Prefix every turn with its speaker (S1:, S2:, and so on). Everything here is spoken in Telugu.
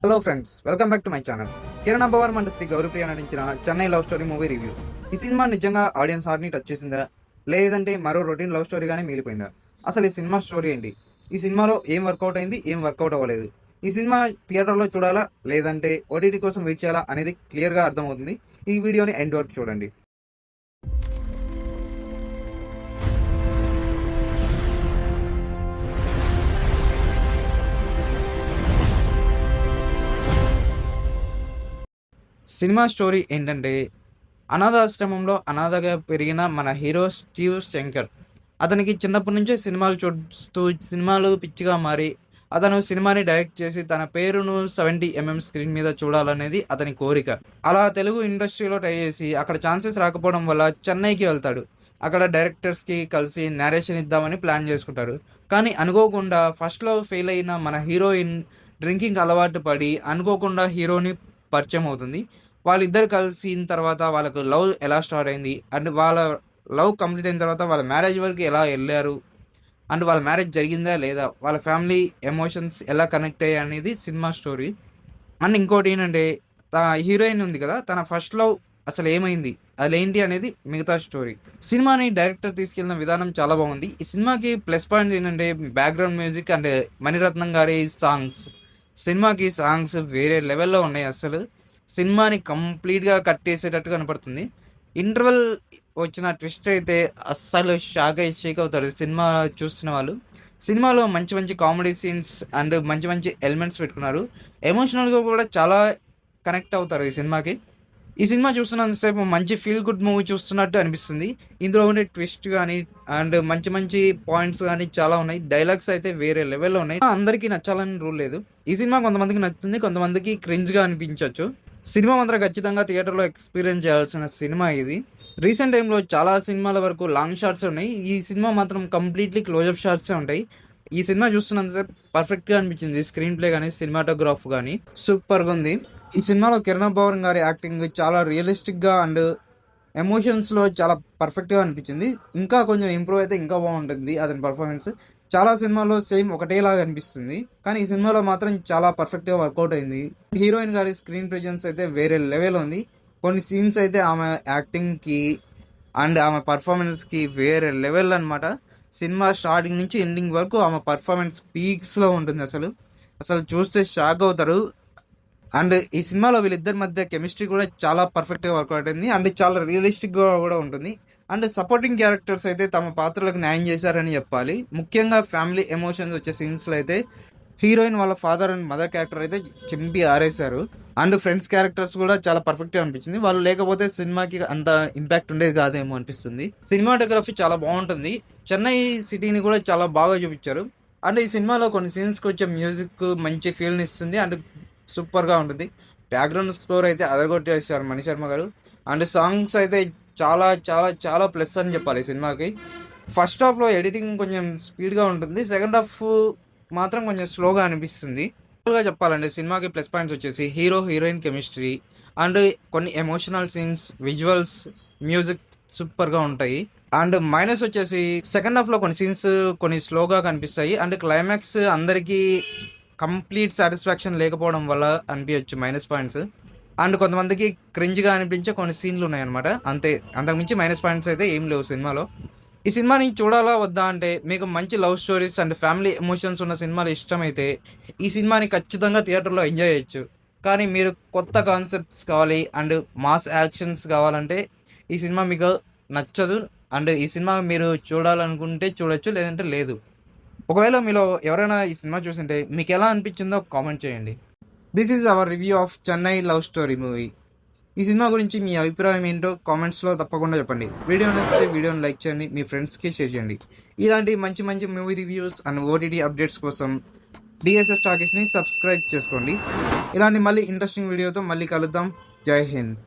S1: Hello friends, welcome back to my channel. Kiran Abbavaram and Sri Gauripriya నటించిన Chennai love story movie review. ఈ సినిమా నిజంగా ఆడియన్స్ హార్ట్ని టచ్ చేసిందా, లేదంటే మరో రొటీన్ లవ్ స్టోరీగానే మిగిలిపోయిందా? అసలు ఈ సినిమా స్టోరీ ఏంటి? ఈ సినిమాలో ఏం వర్కౌట్ అయింది, ఏం వర్కౌట్ అవ్వలేదు? ఈ సినిమా థియేటర్లో చూడాలా, లేదంటే ఓటీటీ కోసం వెయిట్ చేయాలా అనేది క్లియర్గా అర్థమవుతుంది. ఈ వీడియోని ఎండ్ వరకు చూడండి. సినిమా స్టోరీ ఏంటంటే, అనాథాశ్రమంలో అనాథగా పెరిగిన మన హీరో స్టీవ్ శంకర్. అతనికి చిన్నప్పటి నుంచే సినిమాలు చూస్తూ సినిమాలు పిచ్చిగా మారి అతను సినిమాని డైరెక్ట్ చేసి తన పేరును 70mm స్క్రీన్ మీద చూడాలనేది అతని కోరిక. అలా తెలుగు ఇండస్ట్రీలో ట్రై చేసి అక్కడ ఛాన్సెస్ రాకపోవడం వల్ల చెన్నైకి వెళ్తాడు. అక్కడ డైరెక్టర్స్కి కలిసి నేరేషన్ ఇద్దామని ప్లాన్ చేసుకుంటారు. కానీ అనుకోకుండా ఫస్ట్లో ఫెయిల్ అయిన మన హీరోయిన్ డ్రింకింగ్ అలవాటు పడి అనుకోకుండా హీరోని పరిచయం అవుతుంది. వాళ్ళిద్దరు కలిసిన తర్వాత వాళ్ళకు లవ్ ఎలా స్టార్ట్ అయింది, అండ్ వాళ్ళ లవ్ కంప్లీట్ అయిన తర్వాత వాళ్ళ మ్యారేజ్ వరకు ఎలా వెళ్ళారు, అండ్ వాళ్ళ మ్యారేజ్ జరిగిందా లేదా, వాళ్ళ ఫ్యామిలీ ఎమోషన్స్ ఎలా కనెక్ట్ అయ్యాయి అనేది సినిమా స్టోరీ. అండ్ ఇంకోటి ఏంటంటే, హీరోయిన్ ఉంది కదా, తన ఫస్ట్ లవ్ అసలు ఏమైంది, అదేంటి అనేది మిగతా స్టోరీ. సినిమాని డైరెక్టర్ తీసుకెళ్ళిన విధానం చాలా బాగుంది. ఈ సినిమాకి ప్లస్ పాయింట్స్ ఏంటంటే బ్యాక్గ్రౌండ్ మ్యూజిక్ అండ్ మణిరత్నం గారి సాంగ్స్. సినిమాకి సాంగ్స్ వేరే లెవెల్లో ఉన్నాయి. అసలు సినిమాని కంప్లీట్గా కట్టేసేటట్టు కనపడుతుంది. ఇంటర్వెల్ వచ్చిన ట్విస్ట్ అయితే అస్సలు షేక్ అవుతారు సినిమా చూస్తున్న వాళ్ళు. సినిమాలో మంచి మంచి కామెడీ సీన్స్ అండ్ మంచి మంచి ఎలిమెంట్స్ పెట్టుకున్నారు. ఎమోషనల్గా కూడా చాలా కనెక్ట్ అవుతారు ఈ సినిమాకి. ఈ సినిమా చూస్తున్నంతసేపు మంచి ఫీల్ గుడ్ మూవీ చూస్తున్నట్టు అనిపిస్తుంది. ఇందులో ఉండే ట్విస్ట్ కానీ అండ్ మంచి మంచి పాయింట్స్ కానీ చాలా ఉన్నాయి. డైలాగ్స్ అయితే వేరే లెవెల్లో ఉన్నాయి. అందరికీ నచ్చాలని రూల్ లేదు. ఈ సినిమా కొంతమందికి నచ్చుతుంది, కొంతమందికి క్రింజ్గా అనిపించవచ్చు. సినిమా మాత్రం ఖచ్చితంగా థియేటర్లో ఎక్స్పీరియన్స్ చేయాల్సిన సినిమా ఇది. రీసెంట్ టైంలో చాలా సినిమాల వరకు లాంగ్ షాట్స్ ఉన్నాయి. ఈ సినిమా మాత్రం కంప్లీట్లీ క్లోజప్ షాట్సే ఉంటాయి. ఈ సినిమా చూస్తున్నంతసేపు పర్ఫెక్ట్గా అనిపించింది. స్క్రీన్ ప్లే కానీ సినిమాటోగ్రాఫ్ కానీ సూపర్గా ఉంది. ఈ సినిమాలో కిరణ్ అబ్బవరం గారి యాక్టింగ్ చాలా రియలిస్టిక్గా అండ్ ఎమోషన్స్లో చాలా పర్ఫెక్ట్గా అనిపించింది. ఇంకా కొంచెం ఇంప్రూవ్ అయితే ఇంకా బాగుంటుంది అతని పర్ఫార్మెన్స్. చాలా సినిమాల్లో సేమ్ ఒకటేలాగా అనిపిస్తుంది, కానీ ఈ సినిమాలో మాత్రం చాలా పర్ఫెక్ట్గా వర్కౌట్ అయింది. హీరోయిన్ గారి స్క్రీన్ ప్రెజెన్స్ అయితే వేరే లెవెల్ ఉంది. కొన్ని సీన్స్ అయితే ఆమె యాక్టింగ్కి అండ్ ఆమె పర్ఫార్మెన్స్కి వేరే లెవెల్ అనమాట. సినిమా స్టార్టింగ్ నుంచి ఎండింగ్ వరకు ఆమె పర్ఫార్మెన్స్ పీక్స్లో ఉంటుంది. అసలు చూస్తే షాక్ అవుతారు. అండ్ ఈ సినిమాలో వీళ్ళిద్దరి మధ్య కెమిస్ట్రీ కూడా చాలా పర్ఫెక్ట్గా వర్కౌట్ అయింది అండ్ చాలా రియలిస్టిక్గా కూడా ఉంటుంది. అండ్ సపోర్టింగ్ క్యారెక్టర్స్ అయితే తమ పాత్రలకు న్యాయం చేశారని చెప్పాలి. ముఖ్యంగా ఫ్యామిలీ ఎమోషన్స్ వచ్చే సీన్స్లో అయితే హీరోయిన్ వాళ్ళ ఫాదర్ అండ్ మదర్ క్యారెక్టర్ అయితే చింపి ఆరేశారు. అండ్ ఫ్రెండ్స్ క్యారెక్టర్స్ కూడా చాలా పర్ఫెక్ట్గా అనిపించింది. వాళ్ళు లేకపోతే సినిమాకి అంత ఇంపాక్ట్ ఉండేది కాదేమో అనిపిస్తుంది. సినిమాటోగ్రఫీ చాలా బాగుంటుంది. చెన్నై సిటీని కూడా చాలా బాగా చూపించారు. అండ్ ఈ సినిమాలో కొన్ని సీన్స్కి వచ్చే మ్యూజిక్ మంచి ఫీల్ని ఇస్తుంది అండ్ సూపర్గా ఉంటుంది. బ్యాక్గ్రౌండ్ స్కోర్ అయితే అదరగొట్టేశారు మణిశర్మ గారు. అండ్ సాంగ్స్ అయితే చాలా చాలా చాలా ప్లస్ అని చెప్పాలి ఈ సినిమాకి. ఫస్ట్ హాఫ్లో ఎడిటింగ్ కొంచెం స్పీడ్గా ఉంటుంది, సెకండ్ హాఫ్ మాత్రం కొంచెం స్లోగా అనిపిస్తుంది. చెప్పాలంటే సినిమాకి ప్లస్ పాయింట్స్ వచ్చేసి హీరో హీరోయిన్ కెమిస్ట్రీ అండ్ కొన్ని ఎమోషనల్ సీన్స్, విజువల్స్, మ్యూజిక్ సూపర్గా ఉంటాయి. అండ్ మైనస్ వచ్చేసి సెకండ్ హాఫ్లో కొన్ని సీన్స్ కొన్ని స్లోగా కనిపిస్తాయి అండ్ క్లైమాక్స్ అందరికీ కంప్లీట్ సాటిస్ఫాక్షన్ లేకపోవడం వల్ల అనిపించచ్చు మైనస్ పాయింట్స్. అండ్ కొంతమందికి క్రింజ్గా అనిపించే కొన్ని సీన్లు ఉన్నాయన్నమాట. అంతే, అంతకుమించి మైనస్ పాయింట్స్ అయితే ఏం లేవు సినిమాలో. ఈ సినిమాని చూడాలా వద్దా అంటే, మీకు మంచి love stories and family emotions ఉన్న సినిమాలు ఇష్టమైతే ఈ సినిమాని ఖచ్చితంగా థియేటర్లో ఎంజాయ్ చేయొచ్చు. కానీ మీరు కొత్త కాన్సెప్ట్స్ కావాలి అండ్ మాస్ యాక్షన్స్ కావాలంటే ఈ సినిమా మీకు నచ్చదు. అండ్ ఈ సినిమా మీరు చూడాలనుకుంటే చూడొచ్చు, లేదంటే లేదు. ఒకవేళ మీలో ఎవరైనా ఈ సినిమా చూసింటే మీకు ఎలా అనిపించిందో కామెంట్ చేయండి. This is our review of Chennai love story movie. ఈ సినిమా గురించి మీ అభిప్రాయం ఏంటో కామెంట్స్లో తప్పకుండా చెప్పండి. వీడియో నచ్చితే వీడియోని లైక్ చేయండి, మీ ఫ్రెండ్స్కి షేర్ చేయండి. ఇలాంటి మంచి మంచి movie reviews and OTT updates కోసం డిఎస్ఎస్ టాకీస్ని సబ్స్క్రైబ్ చేసుకోండి. ఇలాంటి మళ్ళీ ఇంట్రెస్టింగ్ వీడియోతో మళ్ళీ కలుద్దాం. జై హింద్.